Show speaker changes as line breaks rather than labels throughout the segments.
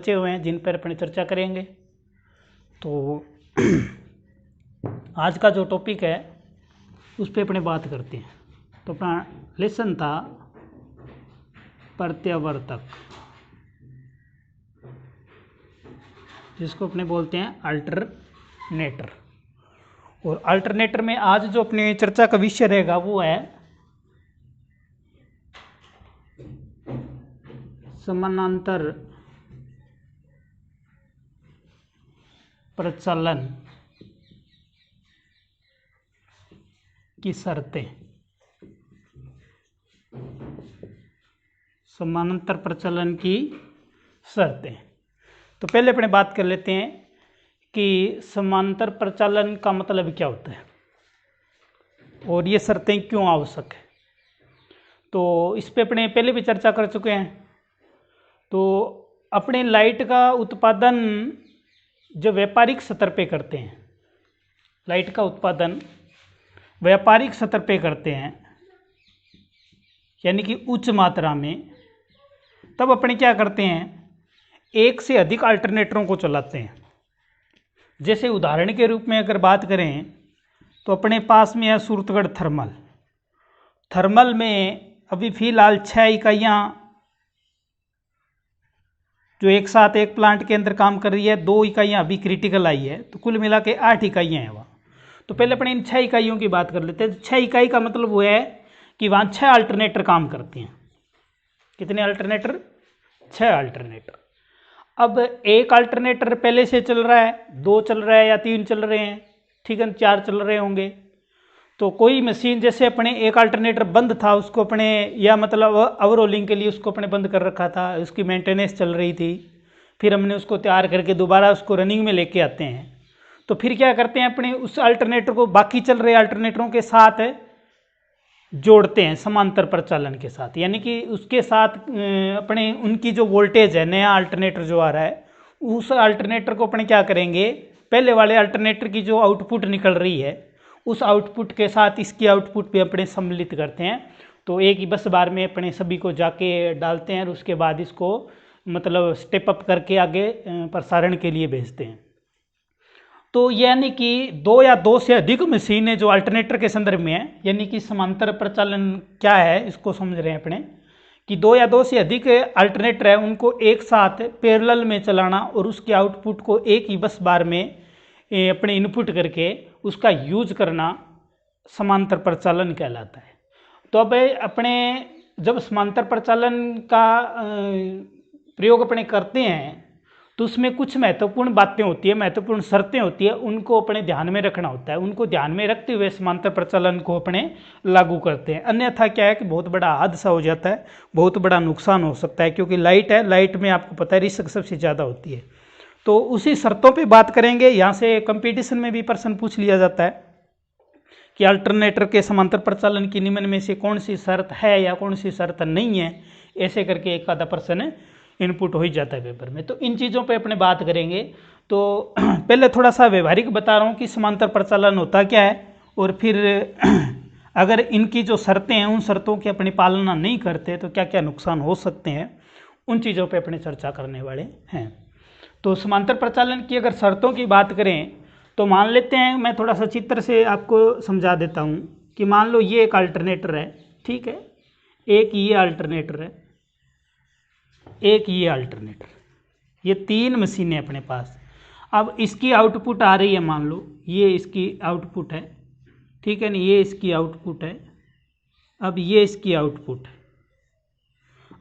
बचे हुए हैं जिन पर अपनी चर्चा करेंगे। तो आज का जो टॉपिक है उस पर अपने बात करते हैं। तो अपना लेसन था प्रत्यावर्तक, जिसको अपने बोलते हैं अल्टरनेटर। और अल्टरनेटर में आज जो अपनी चर्चा का विषय रहेगा वो है समानांतर प्रचालन की शर्तें। समानांतर प्रचालन की शर्तें। तो पहले अपने बात कर लेते हैं कि समांतर प्रचालन का मतलब क्या होता है और ये शर्तें क्यों आवश्यक है। तो इस पे अपने पहले भी चर्चा कर चुके हैं। तो अपने लाइट का उत्पादन जो व्यापारिक स्तर पे करते हैं, लाइट का उत्पादन व्यापारिक स्तर पे करते हैं यानी कि उच्च मात्रा में, तब अपने क्या करते हैं, एक से अधिक अल्टरनेटरों को चलाते हैं। जैसे उदाहरण के रूप में अगर बात करें तो अपने पास में है सूरतगढ़ थर्मल में अभी फिलहाल 6 इकाइयाँ जो एक साथ एक प्लांट के अंदर काम कर रही है, 2 इकाइयाँ अभी क्रिटिकल आई है, तो कुल मिला के 8 इकाइयाँ हैं वहाँ। तो पहले अपने इन 6 इकाइयों की बात कर लेते हैं। 6 इकाई का मतलब वो है कि वहाँ 6 अल्टरनेटर काम करते हैं। कितने अल्टरनेटर? 6 अल्टरनेटर। अब एक अल्टरनेटर पहले से चल रहा है, 2 चल रहा है या 3 चल रहे हैं, ठीक है, 4 चल रहे होंगे। तो कोई मशीन जैसे अपने एक अल्टरनेटर बंद था, उसको अपने या मतलब ओवरऑलिंग के लिए उसको अपने बंद कर रखा था, उसकी मेंटेनेंस चल रही थी, फिर हमने उसको तैयार करके दोबारा उसको रनिंग में लेके आते हैं। तो फिर क्या करते हैं, अपने उस अल्टरनेटर को बाकी चल रहे अल्टरनेटरों के साथ जोड़ते हैं समांतर प्रचालन के साथ, यानी कि उसके साथ अपने उनकी जो वोल्टेज है, नया अल्टरनेटर जो आ रहा है, उस अल्टरनेटर को अपने क्या करेंगे, पहले वाले अल्टरनेटर की जो आउटपुट निकल रही है उस आउटपुट के साथ इसकी आउटपुट भी अपने सम्मिलित करते हैं। तो एक ही बस बार में अपने सभी को जाके डालते हैं और उसके बाद इसको मतलब स्टेप अप करके आगे प्रसारण के लिए भेजते हैं। तो यानी कि 2 या 2 से अधिक मशीनें जो अल्टरनेटर के संदर्भ में है, यानी कि समांतर प्रचालन क्या है इसको समझ रहे हैं अपने, कि 2 या 2 से अधिक अल्टरनेटर है उनको एक साथ पैरेलल में चलाना और उसके आउटपुट को एक ही बस बार में अपने इनपुट करके उसका यूज करना समांतर प्रचालन कहलाता है। तो अब अपने जब समांतर प्रचालन का प्रयोग अपने करते हैं तो उसमें कुछ महत्वपूर्ण बातें होती है, महत्वपूर्ण शर्तें होती है, उनको अपने ध्यान में रखना होता है। उनको ध्यान में रखते हुए समांतर प्रचालन को अपने लागू करते हैं। अन्यथा क्या है कि बहुत बड़ा हादसा हो जाता है, बहुत बड़ा नुकसान हो सकता है, क्योंकि लाइट है, लाइट में आपको पता है रिस्क सबसे ज़्यादा होती है। तो उसी शर्तों पे बात करेंगे। यहाँ से कंपटीशन में भी प्रश्न पूछ लिया जाता है कि अल्टरनेटर के समांतर प्रचालन की निम्न में से कौन सी शर्त है या कौन सी शर्त नहीं है, ऐसे करके एक आधा प्रश्न इनपुट हो ही जाता है पेपर में। तो इन चीज़ों पे अपने बात करेंगे। तो पहले थोड़ा सा व्यवहारिक बता रहा हूँ कि समांतर प्रचालन होता क्या है, और फिर अगर इनकी जो शर्तें हैं उन शर्तों की अपनी पालना नहीं करते तो क्या क्या नुकसान हो सकते हैं, उन चीज़ों पे अपने चर्चा करने वाले हैं। तो समांतर प्रचालन की अगर शर्तों की बात करें तो मान लेते हैं, मैं थोड़ा सा चित्र से आपको समझा देता हूँ कि मान लो ये एक अल्टरनेटर है, ठीक है, एक ये अल्टरनेटर है, एक ये अल्टरनेटर, ये 3 मशीनें अपने पास। अब इसकी आउटपुट आ रही है, मान लो ये इसकी आउटपुट है, ठीक है ना, ये इसकी आउटपुट है, अब ये इसकी आउटपुट है।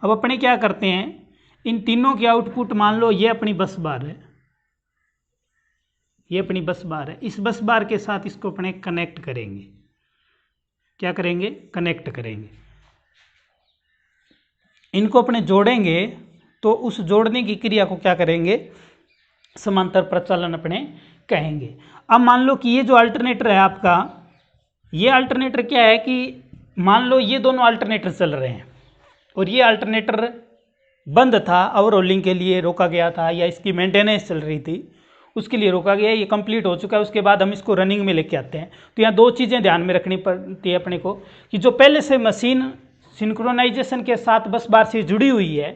अब अपने क्या करते हैं, इन तीनों की आउटपुट मान लो ये अपनी बस बार है, ये अपनी बस बार है, इस बस बार के साथ इसको अपने कनेक्ट करेंगे। क्या करेंगे? कनेक्ट करेंगे। इनको अपने जोड़ेंगे, तो उस जोड़ने की क्रिया को क्या करेंगे? समांतर प्रचालन अपने कहेंगे। अब मान लो कि ये जो अल्टरनेटर है आपका, ये अल्टरनेटर क्या है कि मान लो ये दोनों अल्टरनेटर चल रहे हैं और ये अल्टरनेटर बंद था, ओवरऑलिंग के लिए रोका गया था, या इसकी मेंटेनेंस चल रही थी उसके लिए रोका गया, ये कंप्लीट हो चुका है, उसके बाद हम इसको रनिंग में लेके आते हैं। तो यहाँ 2 चीज़ें ध्यान में रखनी पड़ती है अपने को, कि जो पहले से मशीन सिंक्रोनाइजेशन के साथ बस बार से जुड़ी हुई है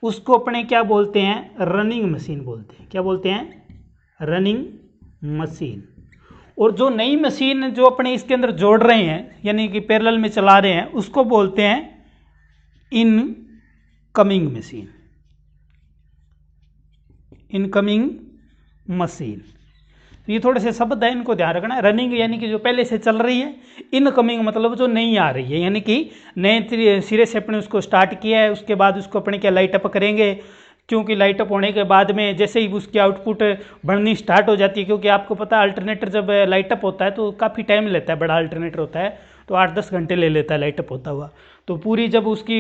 उसको अपने क्या बोलते हैं, रनिंग मशीन बोलते हैं। क्या बोलते हैं, रनिंग मशीन। और जो नई मशीन जो अपने इसके अंदर जोड़ रहे हैं यानी कि पैरेलल में चला रहे हैं उसको बोलते हैं इनकमिंग मशीन, इनकमिंग मशीन। तो ये थोड़े से शब्द है, इनको ध्यान रखना है। रनिंग यानी कि जो पहले से चल रही है, इनकमिंग मतलब जो नहीं आ रही है, यानी कि नए सिरे से अपने उसको स्टार्ट किया है, उसके बाद उसको अपने क्या लाइट अप करेंगे, क्योंकि लाइट अप होने के बाद में जैसे ही उसकी आउटपुट बढ़नी स्टार्ट हो जाती है, क्योंकि आपको पता है अल्टरनेटर जब लाइट अप होता है तो काफ़ी टाइम लेता है, बड़ा अल्टरनेटर होता है तो 8-10 घंटे ले लेता है लाइट अप होता हुआ। तो पूरी जब उसकी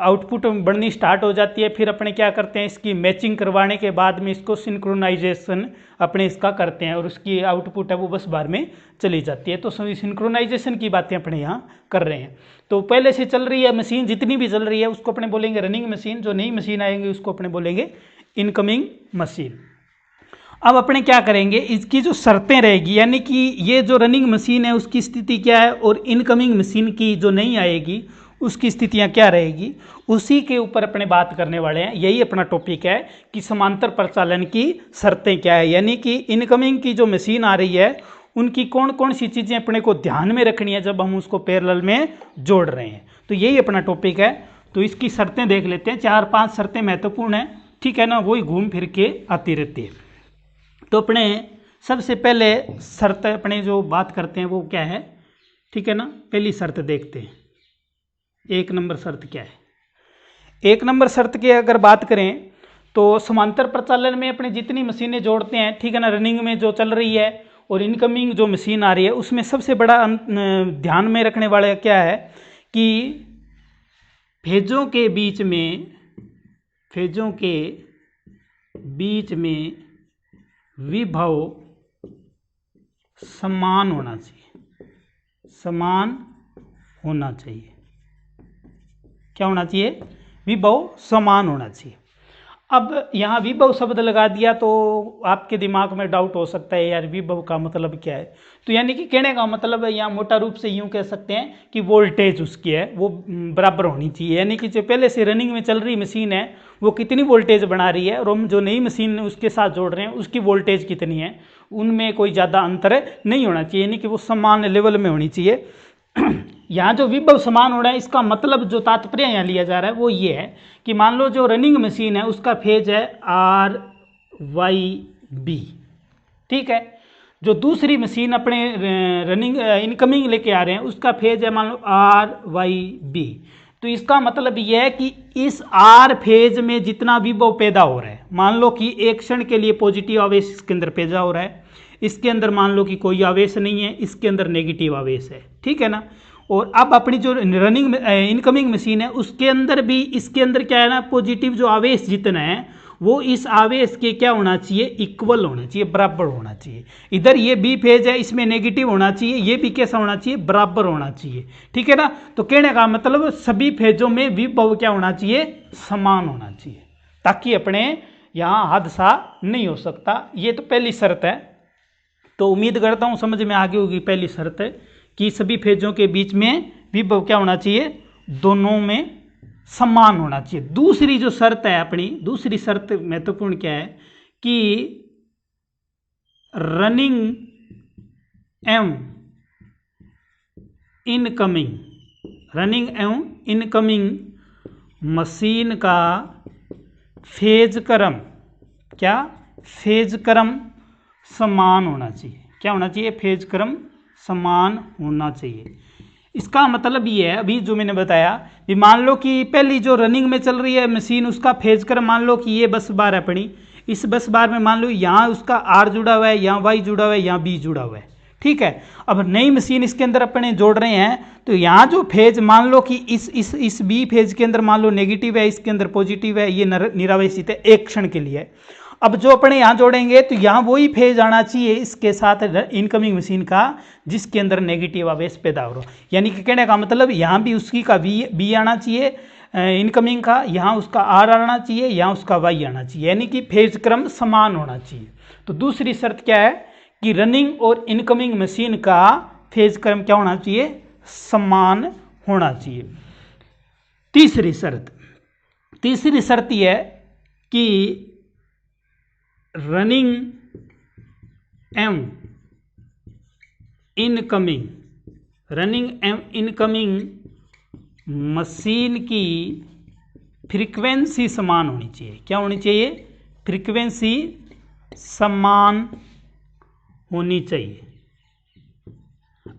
आउटपुट बढ़नी स्टार्ट हो जाती है, फिर अपने क्या करते हैं, इसकी मैचिंग करवाने के बाद में इसको सिंक्रोनाइजेशन अपने इसका करते हैं और उसकी आउटपुट है वो बस बार में चली जाती है। तो सिंक्रोनाइजेशन की बातें अपने यहाँ कर रहे हैं। तो पहले से चल रही है मशीन जितनी भी चल रही है उसको अपने बोलेंगे रनिंग मशीन, जो नई मशीन आएंगे उसको अपने बोलेंगे इनकमिंग मशीन। अब अपने क्या करेंगे, इसकी जो शर्तें रहेगी, यानी कि ये जो रनिंग मशीन है उसकी स्थिति क्या है और इनकमिंग मशीन की जो नहीं आएगी उसकी स्थितियां क्या रहेगी, उसी के ऊपर अपने बात करने वाले हैं। यही अपना टॉपिक है कि समांतर प्रचालन की शर्तें क्या है, यानी कि इनकमिंग की जो मशीन आ रही है उनकी कौन कौन सी चीज़ें अपने को ध्यान में रखनी है जब हम उसको पैरेलल में जोड़ रहे हैं। तो यही अपना टॉपिक है। तो इसकी शर्तें देख लेते हैं, 4-5 शर्तें महत्वपूर्ण हैं, ठीक है ना, वही घूम फिर के आती रहती है। तो अपने सबसे पहले शर्त अपने जो बात करते हैं वो क्या है, ठीक है ना। पहली शर्त देखते हैं, 1 नंबर शर्त क्या है। 1 नंबर शर्त की अगर बात करें तो समांतर प्रचालन में अपने जितनी मशीनें जोड़ते हैं, ठीक है ना, रनिंग में जो चल रही है और इनकमिंग जो मशीन आ रही है उसमें सबसे बड़ा ध्यान में रखने वाला क्या है कि फेजों के बीच में विभव समान होना चाहिए, समान होना चाहिए। क्या होना चाहिए, विभव समान होना चाहिए। अब यहाँ विभव शब्द लगा दिया तो आपके दिमाग में डाउट हो सकता है यार विभव का मतलब क्या है। तो यानी कि कहने का मतलब है यहाँ मोटा रूप से यूँ कह सकते हैं कि वोल्टेज उसकी है वो बराबर होनी चाहिए, यानी कि जो पहले से रनिंग में चल रही मशीन है वो कितनी वोल्टेज बना रही है और हम जो नई मशीन उसके साथ जोड़ रहे हैं उसकी वोल्टेज कितनी है, उनमें कोई ज़्यादा अंतर नहीं होना चाहिए, यानी कि वो समान लेवल में होनी चाहिए। यहाँ जो विभव समान हो रहा है इसका मतलब जो तात्पर्य यहाँ लिया जा रहा है वो ये है कि मान लो जो रनिंग मशीन है उसका फेज है RYB, ठीक है। जो दूसरी मशीन अपने रनिंग इनकमिंग लेके आ रहे हैं उसका फेज है मान लो RYB। तो इसका मतलब यह है कि इस R फेज में जितना विभव पैदा हो रहा है, मान लो कि एक क्षण के लिए पॉजिटिव आवेश इसके अंदर पैदा हो रहा है, इसके अंदर मान लो कि कोई आवेश नहीं है, इसके अंदर नेगेटिव आवेश है, ठीक है ना। और अब अपनी जो रनिंग इनकमिंग मशीन है उसके अंदर भी इसके अंदर क्या है ना, पॉजिटिव जो आवेश जितना है वो इस आवेश के क्या होना चाहिए, इक्वल होना चाहिए, बराबर होना चाहिए। इधर ये बी फेज है इसमें नेगेटिव होना चाहिए, ये भी कैसा होना चाहिए, बराबर होना चाहिए, ठीक है ना। तो कहने का मतलब सभी फेजों में विभव क्या होना चाहिए, समान होना चाहिए, ताकि अपने यहाँ हादसा नहीं हो सकता। ये तो पहली शर्त है। तो उम्मीद करता हूँ समझ में आ गई होगी पहली शर्त है कि सभी फेजों के बीच में विभव क्या होना चाहिए, दोनों में समान होना चाहिए। दूसरी जो शर्त है अपनी, दूसरी शर्त महत्वपूर्ण क्या है कि रनिंग एवं इनकमिंग मशीन का फेज क्रम, क्या, फेज क्रम समान होना चाहिए। क्या होना चाहिए, फेज क्रम समान होना चाहिए। इसका मतलब ये है अभी जो मैंने बताया कि मान लो कि पहली जो रनिंग में चल रही है मशीन उसका फेज क्रम मान लो कि ये बस बार है अपनी, इस बस बार में मान लो यहाँ उसका R जुड़ा हुआ है, यहाँ Y जुड़ा हुआ है, यहाँ B जुड़ा हुआ है, ठीक है। अब नई मशीन इसके अंदर अपने जोड़ रहे हैं तो यहाँ जो फेज मान लो कि इस B फेज के अंदर मान लो नेगेटिव है, इसके अंदर पॉजिटिव है, ये निरावेशित है, एक क्षण के लिए। अब जो अपने यहाँ जोड़ेंगे तो यहाँ वही फेज आना चाहिए इसके साथ इनकमिंग मशीन का जिसके अंदर नेगेटिव आवेश पैदा हो रहा, यानी कि कहने का मतलब यहाँ भी उसकी का बी आना चाहिए इनकमिंग का, यहाँ उसका R आना चाहिए, यहाँ उसका Y आना चाहिए, यानी कि फेज क्रम समान होना चाहिए। तो दूसरी शर्त क्या है कि रनिंग और इनकमिंग मशीन का फेज क्रम क्या होना चाहिए, समान होना चाहिए। तीसरी शर्त, तीसरी शर्त यह है कि रनिंग एम इनकमिंग मशीन की फ्रीक्वेंसी समान होनी चाहिए। क्या होनी चाहिए? फ्रीक्वेंसी समान होनी चाहिए।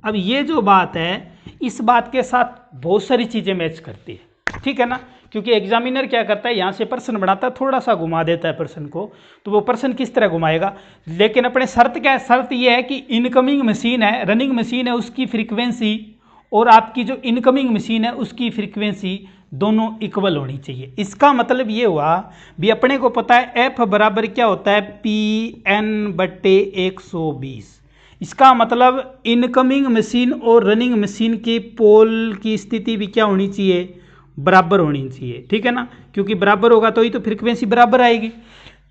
अब ये जो बात है, इस बात के साथ बहुत सारी चीज़ें मैच करती है, ठीक है ना, क्योंकि एग्जामिनर क्या करता है, यहाँ से प्रश्न बनाता है, थोड़ा सा घुमा देता है प्रश्न को, तो वो प्रश्न किस तरह घुमाएगा। लेकिन अपने शर्त क्या है? शर्त ये है कि इनकमिंग मशीन है, रनिंग मशीन है, उसकी फ्रीक्वेंसी और आपकी जो इनकमिंग मशीन है उसकी फ्रीक्वेंसी दोनों इक्वल होनी चाहिए। इसका मतलब ये हुआ भी, अपने को पता है एफ बराबर क्या होता है, PN/120। इसका मतलब इनकमिंग मशीन और रनिंग मशीन के पोल की स्थिति भी क्या होनी चाहिए? बराबर होनी चाहिए, ठीक है ना, क्योंकि बराबर होगा तो ही तो फ्रीक्वेंसी बराबर आएगी,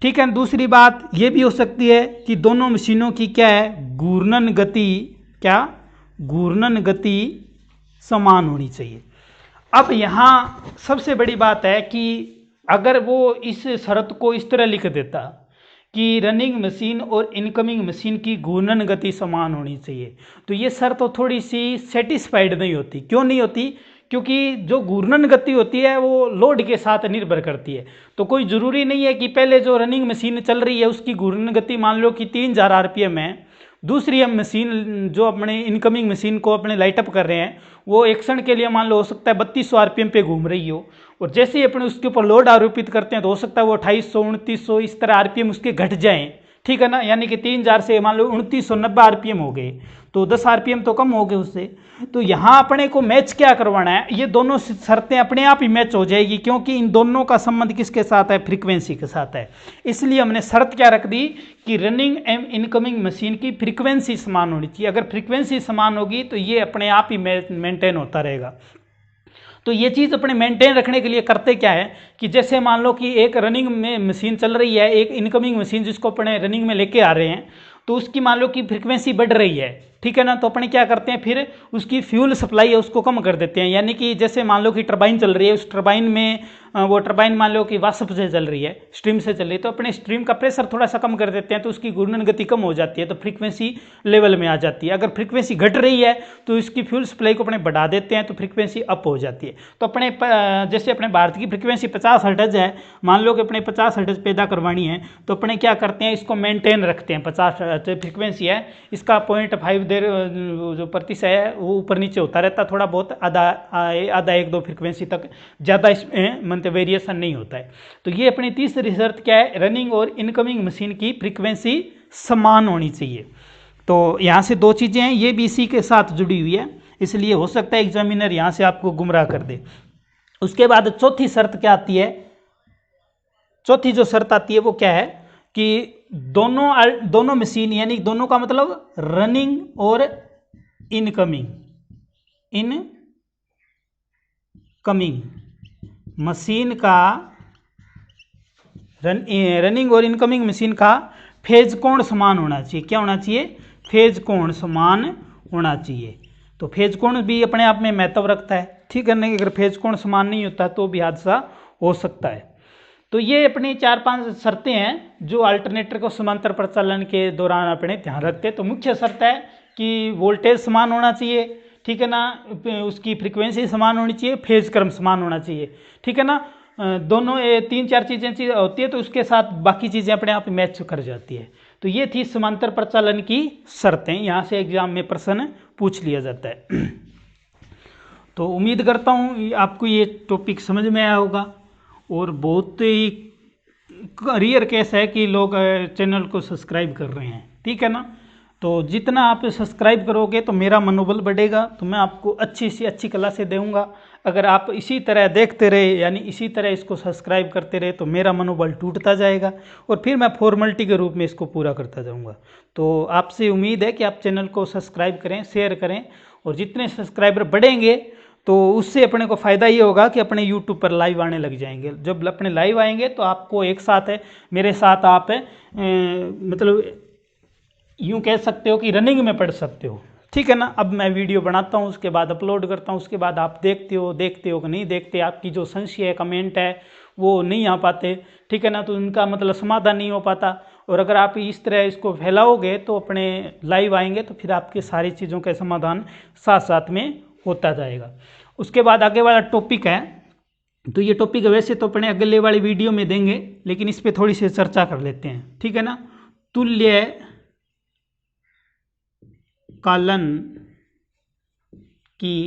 ठीक है। दूसरी बात ये भी हो सकती है कि दोनों मशीनों की क्या है, घूर्णन गति समान होनी चाहिए। अब यहाँ सबसे बड़ी बात है कि अगर वो इस शर्त को इस तरह लिख देता कि रनिंग मशीन और इनकमिंग मशीन की घूर्णन गति समान होनी चाहिए, तो ये शर्त तो थोड़ी सी सेटिस्फाइड नहीं होती। क्यों नहीं होती? क्योंकि जो घूर्णन गति होती है वो लोड के साथ निर्भर करती है, तो कोई ज़रूरी नहीं है कि पहले जो रनिंग मशीन चल रही है उसकी घूर्णन गति मान लो कि 3000 RPM है, दूसरी हम मशीन जो अपने इनकमिंग मशीन को अपने लाइटअप कर रहे हैं वो एक क्षण के लिए मान लो हो सकता है 3200 RPM पे घूम रही हो, और जैसे ही अपने उसके ऊपर लोड आरोपित करते हैं तो हो सकता है वो 2800 2900 इस तरह RPM उसके घट जाएं, ठीक है ना, यानी कि 3000 से मान लो 2990 RPM हो गए, तो 10 RPM तो कम हो गए उससे। तो यहाँ अपने को मैच क्या करवाना है, ये दोनों शर्तें अपने आप ही मैच हो जाएगी, क्योंकि इन दोनों का संबंध किसके साथ है? फ्रीक्वेंसी के साथ है। इसलिए हमने शर्त क्या रख दी कि रनिंग एंड इनकमिंग मशीन की फ्रीक्वेंसी समान होनी चाहिए। अगर फ्रीक्वेंसी समान होगी तो ये अपने आप ही मेंटेन होता रहेगा। तो ये चीज़ अपने मेंटेन रखने के लिए करते क्या है कि जैसे मान लो कि एक रनिंग में मशीन चल रही है, एक इनकमिंग मशीन जिसको अपने रनिंग में लेके आ रहे हैं, तो उसकी मान लो कि फ्रीक्वेंसी बढ़ रही है, ठीक है ना, तो अपने क्या करते हैं फिर उसकी फ्यूल सप्लाई है उसको कम कर देते हैं। यानी कि जैसे मान लो कि टरबाइन चल रही है, उस टरबाइन में वो टरबाइन मान लो कि वाष्प से चल रही है, स्ट्रीम से चल रही है, तो अपने स्ट्रीम का प्रेशर थोड़ा सा कम कर देते हैं, तो उसकी घूर्णन गति कम हो जाती है, तो फ्रीक्वेंसी लेवल में आ जाती है। अगर फ्रीक्वेंसी घट रही है तो इसकी फ्यूल सप्लाई को अपने बढ़ा देते हैं, तो फ्रीक्वेंसी अप हो जाती है। तो अपने जैसे अपने भारत की फ्रीक्वेंसी 50 हर्ट्ज है, मान लो कि अपने 50 हर्ट्ज पैदा करवानी है, तो अपने क्या करते हैं, इसको मेंटेन रखते हैं। 50 फ्रीक्वेंसी है, इसका 0.5 देर जो प्रतिशत है वो ऊपर नीचे होता रहता, थोड़ा बहुत आधा 1-2 फ्रीक्वेंसी तक, ज़्यादा इसमें वेरिएशन नहीं होता है। तो ये अपनी तीसरी शर्त क्या है, रनिंग और इनकमिंग मशीन की फ्रीक्वेंसी समान होनी चाहिए। तो यहाँ से दो चीज़ें हैं, ये भी इसी के साथ जुड़ी हुई है, इसलिए हो सकता है एग्जामिनर यहाँ से आपको गुमराह कर दे। उसके बाद चौथी शर्त क्या आती है, चौथी जो शर्त आती है वो क्या है कि दोनों मशीन, यानी दोनों का मतलब रनिंग और इनकमिंग मशीन का, रनिंग और इनकमिंग मशीन का फेज कोण समान होना चाहिए। क्या होना चाहिए? फेज कोण समान होना चाहिए। तो फेज कोण भी अपने आप में महत्व रखता है, ठीक है ना। अगर फेज कोण समान नहीं होता तो भी हादसा हो सकता है। तो ये अपनी 4-5 शर्तें हैं जो अल्टरनेटर को समांतर प्रचालन के दौरान अपने ध्यान रखते हैं। तो मुख्य शर्त है कि वोल्टेज समान होना चाहिए, ठीक है ना, उसकी फ्रीक्वेंसी समान होनी चाहिए, फेज क्रम समान होना चाहिए, ठीक है ना। दोनों 3-4 चीज़ें होती है तो उसके साथ बाकी चीज़ें अपने आप मैच कर जाती है। तो ये थी समांतर प्रचालन की शर्तें, यहाँ से एग्जाम में प्रश्न पूछ लिया जाता है। तो उम्मीद करता हूँ आपको ये टॉपिक समझ में आया होगा, और बहुत ही रेयर केस है कि लोग चैनल को सब्सक्राइब कर रहे हैं, ठीक है ना। तो जितना आप सब्सक्राइब करोगे तो मेरा मनोबल बढ़ेगा, तो मैं आपको अच्छी से अच्छी क्लासें दूंगा। अगर आप इसी तरह देखते रहे, यानी इसी तरह इसको सब्सक्राइब करते रहे, तो मेरा मनोबल टूटता जाएगा और फिर मैं फॉर्मेलिटी के रूप में इसको पूरा करता जाऊंगा। तो आपसे उम्मीद है कि आप चैनल को सब्सक्राइब करें, शेयर करें, और जितने सब्सक्राइबर बढ़ेंगे तो उससे अपने को फ़ायदा ये होगा कि अपने यूट्यूब पर लाइव आने लग जाएंगे। जब अपने लाइव आएंगे तो आपको एक साथ है मेरे साथ आप मतलब यूँ कह सकते हो कि रनिंग में पढ़ सकते हो, ठीक है ना। अब मैं वीडियो बनाता हूँ, उसके बाद अपलोड करता हूँ, उसके बाद आप देखते हो कि नहीं देखते, आपकी जो संशय है, कमेंट है, वो नहीं आ पाते, ठीक है ना, तो उनका मतलब समाधान नहीं हो पाता। और अगर आप इस तरह इसको फैलाओगे तो अपने लाइव आएंगे तो फिर आपके सारी चीज़ों का समाधान साथ साथ में होता जाएगा। उसके बाद आगे वाला टॉपिक है, तो ये टॉपिक वैसे तो अपने अगले वाली वीडियो में देंगे, लेकिन इस पर थोड़ी सी चर्चा कर लेते हैं, ठीक है ना। तुल्य कालन की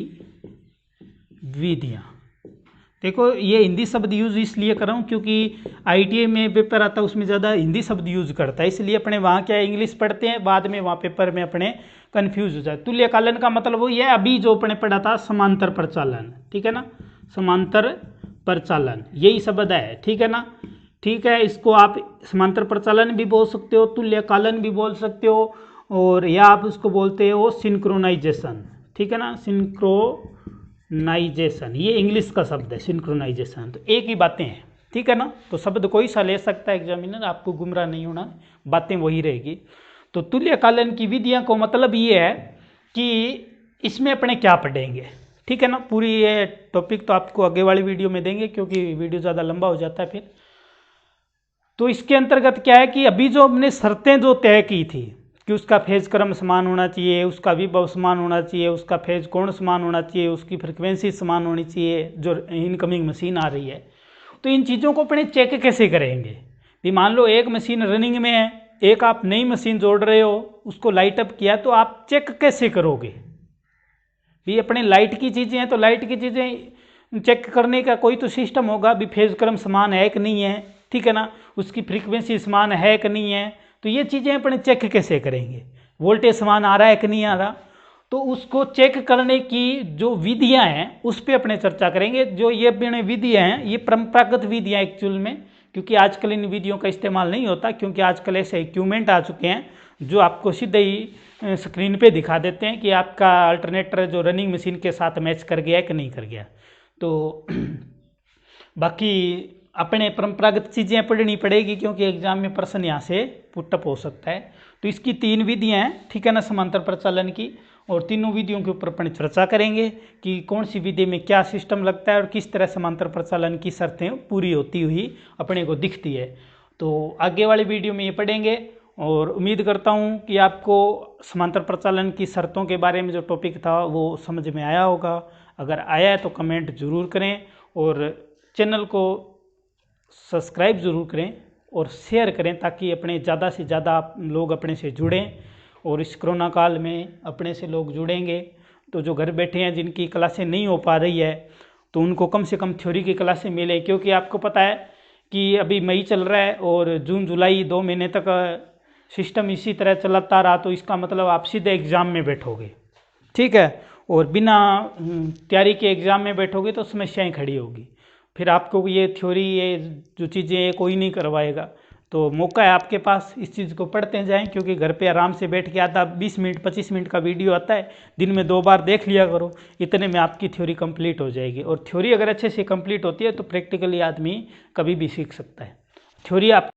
विधियां। देखो ये हिंदी शब्द यूज इसलिए कर रहा हूँ क्योंकि ITA में पेपर आता है उसमें ज़्यादा हिंदी शब्द यूज करता है, इसलिए अपने वहाँ क्या इंग्लिश पढ़ते हैं, बाद में वहाँ पेपर में अपने कंफ्यूज हो जाए। तुल्यकालन का मतलब वो ये अभी जो अपने पढ़ा था समांतर प्रचालन, ठीक है ना, समांतर प्रचालन यही शब्द है, ठीक है ना। ठीक है, इसको आप समांतर प्रचालन भी बोल सकते हो, तुल्यकालन भी बोल सकते हो, और या आप उसको बोलते हो सिंक्रोनाइजेशन, ठीक है ना, सिंक्रोनाइजेशन ये इंग्लिश का शब्द है सिंक्रोनाइजेशन, तो एक ही बातें हैं, ठीक है ना। तो शब्द कोई सा ले सकता है एग्जामिनर, आपको गुमराह नहीं होना, बातें वही रहेगी। तो तुल्यकालन की विधियां को मतलब ये है कि इसमें अपने क्या पढ़ेंगे, ठीक है ना। पूरी ये टॉपिक तो आपको आगे वाली वीडियो में देंगे क्योंकि वीडियो ज़्यादा लंबा हो जाता है फिर। तो इसके अंतर्गत क्या है कि अभी जो हमने शर्तें जो तय की थी कि उसका फेज क्रम समान होना चाहिए, उसका विभव समान होना चाहिए, उसका फेज कोण समान होना चाहिए, उसकी फ्रिक्वेंसी समान होनी चाहिए जो इनकमिंग मशीन आ रही है, तो इन चीज़ों को अपने चेक कैसे करेंगे। भी मान लो एक मशीन रनिंग में है, एक आप नई मशीन जोड़ रहे हो, उसको लाइट अप किया, तो आप चेक कैसे करोगे। भी अपने लाइट की चीज़ें हैं तो लाइट की चीज़ें चेक करने का कोई तो सिस्टम होगा, भी फेज क्रम समान है कि नहीं है, ठीक है ना, उसकी फ्रीक्वेंसी समान है कि नहीं है, तो ये चीज़ें अपने चेक कैसे करेंगे। वोल्टेज समान आ रहा है कि नहीं आ रहा, तो उसको चेक करने की जो विधियां हैं उस पर अपने चर्चा करेंगे। जो ये अपने विधियां हैं ये परंपरागत विधियां एक्चुअल में, क्योंकि आजकल इन विधियों का इस्तेमाल नहीं होता, क्योंकि आजकल ऐसे इक्विपमेंट आ चुके हैं जो आपको सीधे ही स्क्रीन पे दिखा देते हैं कि आपका अल्टरनेटर जो रनिंग मशीन के साथ मैच कर गया है कि नहीं कर गया। तो बाकी अपने परंपरागत चीज़ें पढ़नी पड़ेगी क्योंकि एग्जाम में प्रश्न यहाँ से पुटअप हो सकता है। तो इसकी 3 विधियाँ हैं, ठीक है ना, समांतर प्रचालन की, और तीनों विधियों के ऊपर अपन चर्चा करेंगे कि कौन सी विधि में क्या सिस्टम लगता है और किस तरह समांतर प्रचालन की शर्तें पूरी होती हुई अपने को दिखती है। तो आगे वाली वीडियो में ये पढ़ेंगे और उम्मीद करता हूँ कि आपको समांतर प्रचालन की शर्तों के बारे में जो टॉपिक था वो समझ में आया होगा। अगर आया है तो कमेंट ज़रूर करें और चैनल को सब्सक्राइब ज़रूर करें और शेयर करें ताकि अपने ज़्यादा से ज़्यादा लोग अपने से जुड़ें। और इस कोरोना काल में अपने से लोग जुड़ेंगे तो जो घर बैठे हैं जिनकी क्लासें नहीं हो पा रही है तो उनको कम से कम थ्योरी की क्लासें मिले, क्योंकि आपको पता है कि अभी मई चल रहा है और जून जुलाई 2 महीने तक सिस्टम इसी तरह चलता रहा तो इसका मतलब आप सीधे एग्ज़ाम में बैठोगे, ठीक है, और बिना तैयारी के एग्ज़ाम में बैठोगे तो समस्याएं खड़ी होगी। फिर आपको ये थ्योरी ये जो चीज़ें ये कोई नहीं करवाएगा। तो मौका है आपके पास, इस चीज़ को पढ़ते जाएं, क्योंकि घर पे आराम से बैठ के आधा 20 मिनट 25 मिनट का वीडियो आता है, दिन में 2 बार देख लिया करो, इतने में आपकी थ्योरी कंप्लीट हो जाएगी। और थ्योरी अगर अच्छे से कंप्लीट होती है तो प्रैक्टिकली आदमी कभी भी सीख सकता है। थ्योरी आप